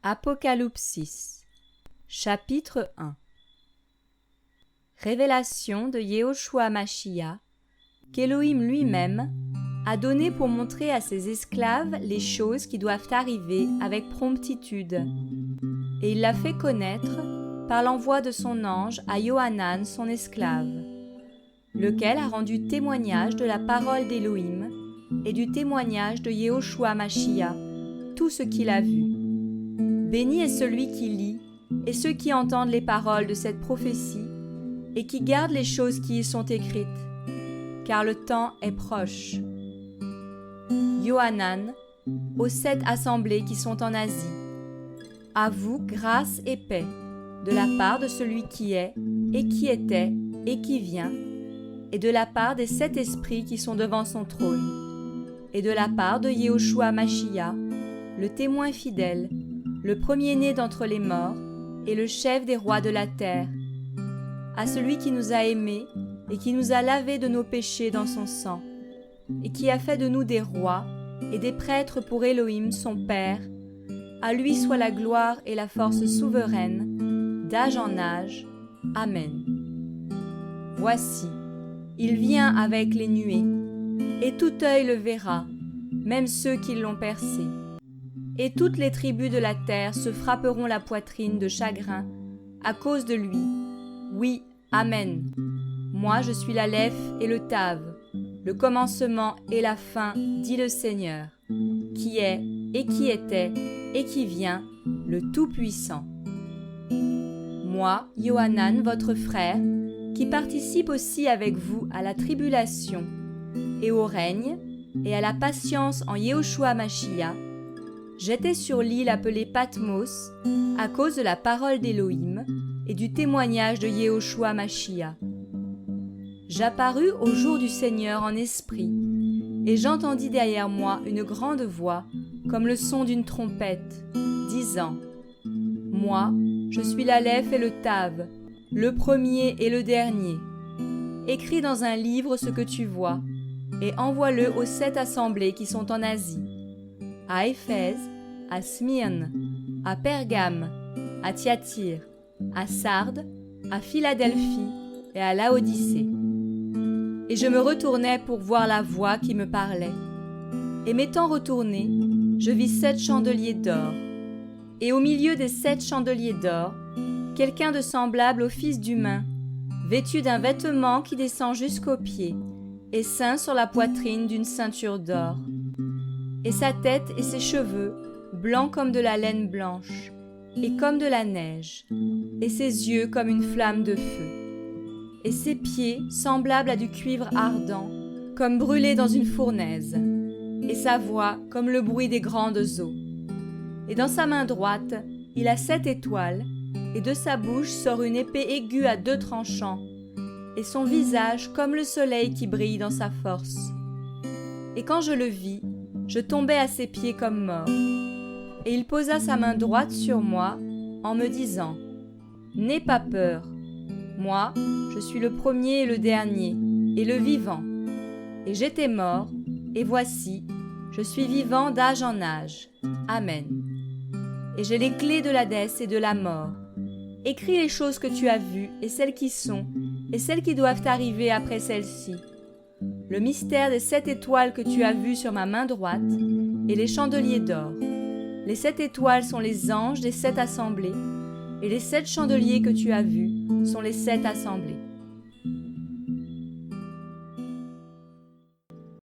Apocalypse, chapitre 1. Révélation de Yehoshua Mashiach, qu'Élohim lui-même a donné pour montrer à ses esclaves les choses qui doivent arriver avec promptitude. Et il l'a fait connaître par l'envoi de son ange à Yohanan son esclave, lequel a rendu témoignage de la parole d'Élohim et du témoignage de Yehoshua Mashiach, tout ce qu'il a vu. Béni est celui qui lit et ceux qui entendent les paroles de cette prophétie et qui gardent les choses qui y sont écrites, car le temps est proche. Yohanan, aux 7 assemblées qui sont en Asie. À vous grâce et paix, de la part de celui qui est, et qui était, et qui vient, et de la part des 7 esprits qui sont devant son trône, et de la part de Yehoshua Mashiach, le témoin fidèle, le premier-né d'entre les morts, et le chef des rois de la terre, à celui qui nous a aimés, et qui nous a lavés de nos péchés dans son sang, et qui a fait de nous des rois, et des prêtres pour Élohim son Père, à lui soit la gloire et la force souveraine, d'âge en âge. Amen. Voici, il vient avec les nuées, et tout œil le verra, même ceux qui l'ont percé. Et toutes les tribus de la terre se frapperont la poitrine de chagrin à cause de lui. Oui, Amen. Moi je suis l'Aleph et le Tav, le commencement et la fin, dit le Seigneur, qui est, et qui était, et qui vient, le Tout-Puissant. Moi, Yohanan, votre frère, qui participe aussi avec vous à la tribulation, et au règne, et à la patience en Yehoshua Mashiach, j'étais sur l'île appelée Patmos à cause de la parole d'Élohim et du témoignage de Yehoshua Mashiach. J'apparus au jour du Seigneur en esprit, et j'entendis derrière moi une grande voix, comme le son d'une trompette, disant : Moi, je suis l'Aleph et le Tav, le premier et le dernier. Écris dans un livre ce que tu vois, et envoie-le aux 7 assemblées qui sont en Asie, à Éphèse, à Smyrne, à Pergame, à Thyatire, à Sardes, à Philadelphie et à Laodicée. Et je me retournai pour voir la voix qui me parlait. Et m'étant retourné, je vis 7 chandeliers d'or. Et au milieu des 7 chandeliers d'or, quelqu'un de semblable au Fils d'humain, vêtu d'un vêtement qui descend jusqu'aux pieds, et ceint sur la poitrine d'une ceinture d'or. Et sa tête et ses cheveux, blancs comme de la laine blanche, et comme de la neige, et ses yeux comme une flamme de feu, et ses pieds semblables à du cuivre ardent, comme brûlé dans une fournaise, et sa voix comme le bruit des grandes eaux. Et dans sa main droite, il a 7 étoiles, et de sa bouche sort une épée aiguë à 2 tranchants, et son visage comme le soleil qui brille dans sa force. Et quand je le vis, je tombai à ses pieds comme mort. Et il posa sa main droite sur moi, en me disant : N'aie pas peur. Moi, je suis le premier et le dernier, et le vivant. Et j'étais mort, et voici, je suis vivant d'âge en âge. Amen. Et j'ai les clés de l'Hadès et de la mort. Écris les choses que tu as vues, et celles qui sont, et celles qui doivent arriver après celles-ci. Le mystère des 7 étoiles que tu as vues sur ma main droite, et les chandeliers d'or. Les 7 étoiles sont les anges des 7 assemblées, et les 7 chandeliers que tu as vus sont les 7 assemblées.